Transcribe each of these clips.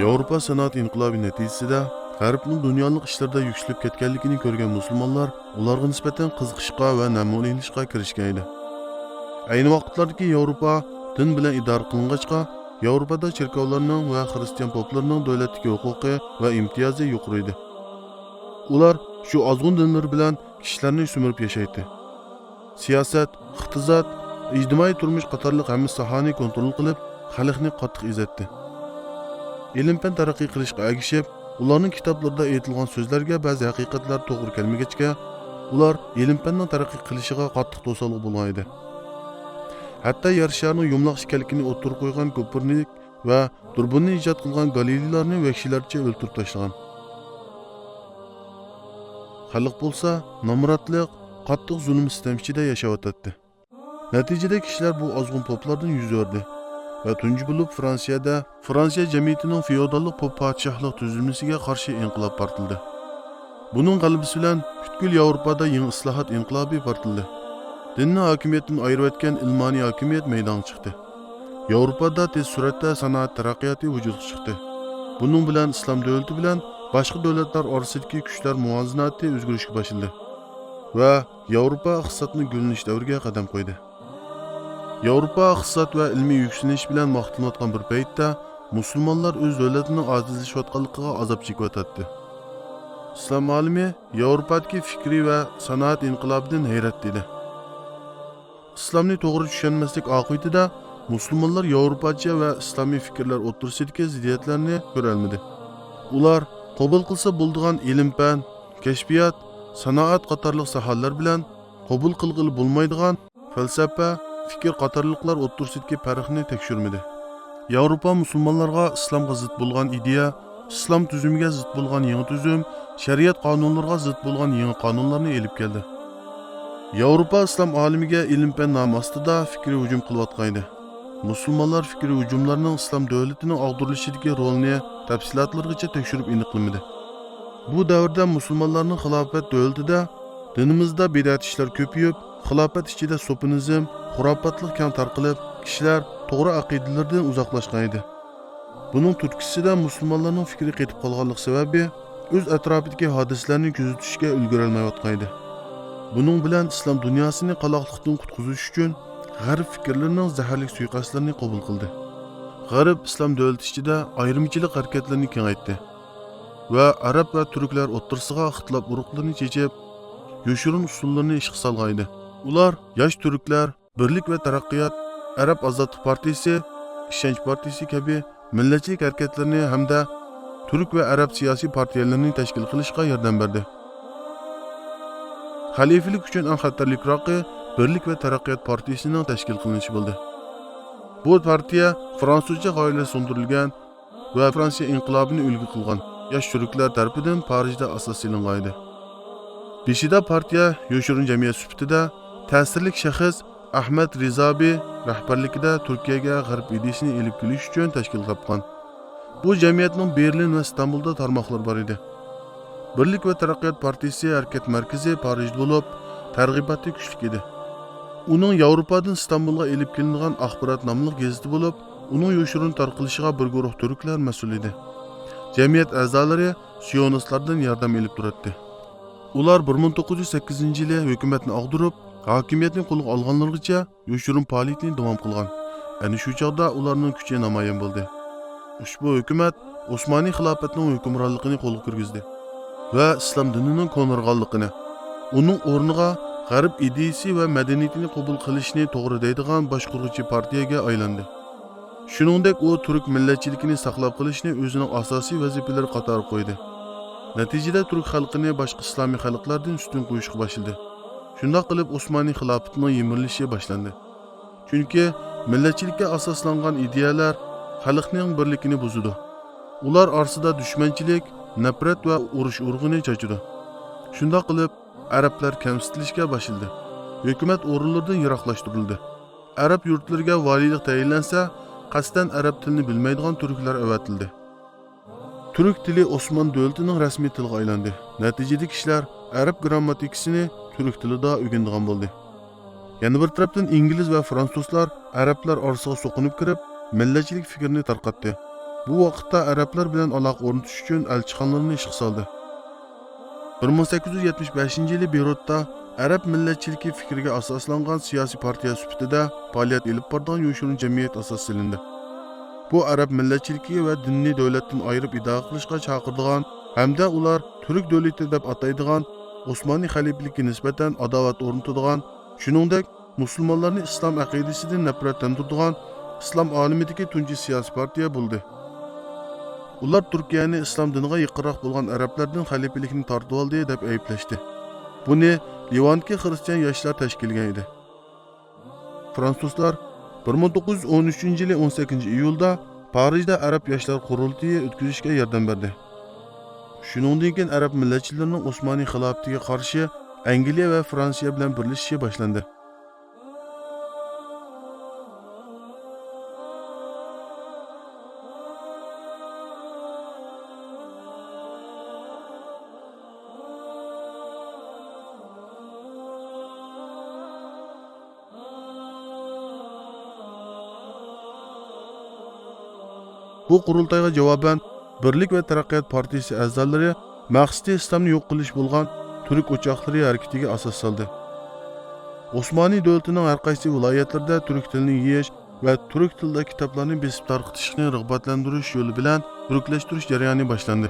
Yevropa sanoat inqilobi natijasida G'arbning dunyolik ishlarda yuksalib ketganligini ko'rgan musulmonlar ularga nisbatan qiziqishga va namoyishga kirishgan edi. Ayni vaqtlardagi Yevropa din bilan idora qilingachqa, Yevropada cherkovlarning va xristian poplarining davlatdagi huquqi va imtiyozi yuqori edi. Ular shu ozg'un dinlar bilan kishilarni sumirib yashaydi. Siyosat, iqtisod, ijtimoiy turmush qatorliq hamma sohani kontrol qilib, xalqni qattiq ezatdi. Ilm-fan taraqqiy qilishga ergishib, ularning kitoblarida aytilgan so'zlarga ba'zi haqiqatlar to'g'ri kelmagachga, ular ilm-fanning taraqqiy qilishiga qattiq to'sqinlik bo'lgan edi. Hatto yer sharining yumloq ekanligini o'ttirib qo'ygan Kopernik va turbinni ijod qilgan Galileylarni vahshiylarcha o'ltirib tashlagan. Xalq bo'lsa, nomrodlik, qattiq zulm sistem ichida yashayotdi. Natijada kishilar bu ozg'un poplardan yuz o'rdi. Ve tunji bo'lib Fransiya jamiyatining feodallik pop podshohlik tuzilmasiga qarshi inqilob portildi. Buning g'alabasi bilan butkul Yevropada yangi islohot inqilobi portildi. Dinni hokimiyatdan ayirib etgan ilmoniy hokimiyat maydonga chiqdi. Yevropada tez suratda sanoat taraqqiyoti vujudga chiqdi. Buning bilan islom davlati bilan boshqa davlatlar orasidagi kuchlar muvozanati o'zgarishga boshladi va Yevropa iqtisodining gullanish davriga qadam qo'ydi. Yevropa iqtisod va ilmiy yuksalish bilan maqtanayotgan bir paytda musulmonlar o'z davlatining ojizlashayotganligiga azob chekyotdi. Islom olimi Yevropadagi fikriy va sanoat inqilobidan hayrat dedi. Islomni to'g'ri tushunmaslik oqibatida musulmonlar Yevropacha va islomiy fikrlar o'rtasidagi ziddiyatlarni ko'ra olmadi. Ular qabul qilsa bo'ladigan ilm-fan, kashfiyot, sanoat qatorliq sohalar bilan qabul qilg'ili bo'lmaydigan falsafa, fikr qatorliqlar o'rtasidagi farqni tekshirmadi. Yevropa musulmonlarga islomga zid bo'lgan ideya, islom tuzumiga zid bo'lgan yangi tuzum, shariat qonunlariga zid bo'lgan yangi qonunlarni elib keldi. Yevropa islom olimiga ilm-fan nomi ostida fikriy hujum qilayotgan edi. Musulmonlar fikriy hujumlarning islom davlatining og'dirilishidagi rolini tafsilotlargacha tekshirib aniqlamadi. Bu davrda musulmonlarning xilofat davlatida dinimizda bid'at ishlar ko'payib, xilofat ichida so'pinizm, xurofotlik keng tarqalib, kishilar to'g'ri aqidalardan uzoqlashgan edi. Buning turtkisida musulmonlarning fikri ketib qolganlik sababi o'z atrofidagi hodisalarni kuzatishga ulgura olmayotgan edi. Buning bilan islom dunyosini qaloqlikdan qutqizish uchun g'arb fikrlarining zaharli suiqasdlarini qabul qildi. G'arb islom davlati ichida ayrimchilik harakatlarini kengaytdi va arab va turklar o'rtasiga ixtilof urug'larini chechib, yoshirin usullarni ishga solgan edi. Ular yosh turklar, Birlik va taraqqiyot, Arab ozodlik partiyasi, Ishonch partiyasi kabi millatchilik harakatlarini hamda turk va arab siyosiy partiyalarini tashkil qilishga yordam berdi. Xalifalik uchun eng xatarlikroqi Birlik va taraqqiyot partiyasining tashkil qilinishi bo'ldi. Bu partiya fransuzcha g'oyalar so'ndirilgan va Fransiya inqilobini ulgu qilgan yosh turklar tarafidan Parijda asoslangan edi. Beshida partiya yoshirin jamiyat sifatida ta'sirli shaxs Ahmad Rizobi rahbarligida Turkiyaga g'arb ideyasini elib kelish uchun tashkil topgan. Bu jamiyatning Berlin va Istanbulda tarmoqlar bor edi. Birlik va taraqqiyot partiyasi harakat markazi Parijda bo'lib, targ'iboti kuchli edi. Uning Yevropadan Istanbulga elib kelingan axborot nomli gazeti bo'lib, uning yoshirin tarqalishiga bir guruh turklar mas'ul edi. Jamiyat a'zolari Siyonistlardan yordam elib turardi. Ular 1908-yili hukumatni og'dirib, hokimiyatni qo'lga olganlargacha yoshirin faoliyatini davom qilgan. Ana shu chog'da ularning kuchi namoyon bo'ldi. Ushbu hukumat Osmoniy xilofatining hukmronligini qo'lga kirgizdi va islom dinining ko'nirganligini, uning o'rniga g'arb ideyasi va madaniyatini qabul qilishni to'g'ri deydigan boshqaruvchi partiyaga aylandi. Shuningdek, u turk millatchiligini saqlab qolishni o'zining asosiy vazifalari qatoriga qo'ydi. Natijada turk xalqini boshqa islomiy xalqlardan ustun qo'yishga boshladi. Shundoq qilib Osmoniy xilofatining yimirilishi boshlandi. Chunki millatchilikka asoslangan ideyalar xalqning birligini buzdi. Ular orasida dushmanchilik, nafrat va urush urg'uni chachidi. Shundoq qilib arablar kamsitilishga boshladi. Hukumat o'rinlaridan yiroqlashtirildi. Arab yurtlariga valiylik tayinlansa, qasdan arab tilini bilmaydigan turklar avatildi. Turk tili Osmon davlatining rasmiy tiliga aylandi. Natijada kishilar arab grammatikasini turk tilida o'rganadigan bo'ldi. Yana bir tarafdan İngiliz va fransuzlar arablar orasiga so'qinib kirib, millatchilik fikrini tarqatdi. Bu vaqtda arablar bilan aloqa o'rnatish uchun elchixonalarni ishga soldi. 1875-yili Beyrutda arab millatchiligi fikriga asoslangan siyosiy partiya sifatida faoliyat olib borgan yoshirin jamiyat asos solindi. Bu arab millatchiligi va dinni davlatdan ayirib idora qilishga chaqiradigan hamda ular turk davlati deb ataydigan Osmoniy xalifaligiga nisbatan adovat o'rnatadigan, shuningdek musulmonlarni islom aqidasidan nafratlantiradigan islom olamidagi tunji siyosiy partiya bo'ldi. Ular Turkiyani islom diniga yaqinroq bo'lgan arablardan xalifalikni tortib oldi deb ayblashdi. Buni Livandagi xristian yoshlar tashkil qilgan edi. Fransuzlar 1913-yili 18-iyulda Parijda arab yoshlar qurultiyi o'tkazishga yordam berdi. Shuningdek keyin arab millatchilarining Osmoniy xilofatiga qarshi Angliya va Fransiya bilan birlashishi boshlandi. Bu qurultayga javoban Birlik va taraqqiyot partiyasi a'zolari maqsadi islomni yo'q qilish bo'lgan turk o'choqlari harakatiga asos soldi. Osmoniy davlatining har qaysi viloyatlarida turk tilini yeyish va turk tilida kitoblarni besib tarqatishni rag'batlantirish yo'li bilan turklashtirish jarayoni boshlandi.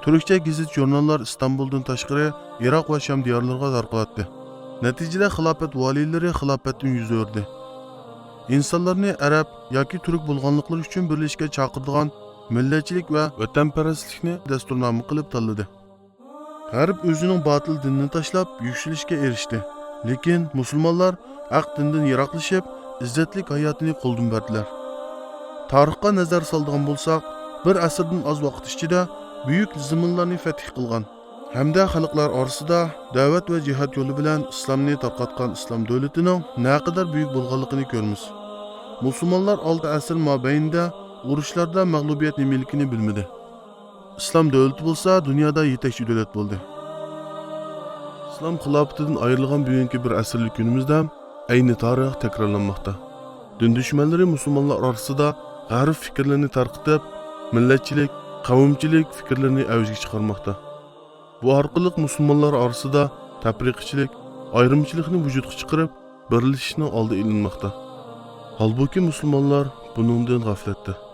Turkcha gazet jurnallar Istanbuldan tashqari Iroq va Sham diyorlariga tarqaldi. Natijada xilofat valiylari xilofatdan yuz o'rdi. İnsanlarni arab yoki turk bo'lganliklari uchun birlashishga chaqiradigan millatchilik va vatanparastlikni dasturnoma qilib tanladi. G'arb o'zining botil dinini tashlab yuksalishga erishdi. Lekin musulmonlar haq dindan yiroqlashib, izzatlik hayotini qo'ldan berdilar. Tarixga nazar soladigan bo'lsak, bir asrdan oz vaqt ichida buyuk zaminlarni fath qilgan hamda xalqlar orasida da'vat va jihad yo'li bilan islomni tarqatgan islom davlatining naqadar buyuk bo'lganligini ko'ramiz. Musulmonlar 6 asr mobaynida urushlarda mag'lubiyat nimaligini bilmadi. Islom davlati bo'lsa dunyoda yetakchi davlat bo'ldi. Islom xilofatidan ayrilgan bugungi bir asrlik kunimizda ayni tarix takrorlanmoqda. Din dushmanlari musulmonlar orasida g'arb fikrlarini tarqatib, millatchilik, qavmchilik fikrlarini avjga chiqarmoqda. Bu orqali musulmonlar orasida tafriqchilik, ayrimchilikni vujudga chiqarib, birlashishning oldi ilinmoqda. Halbuki musulmonlar buningdan g'aflatda.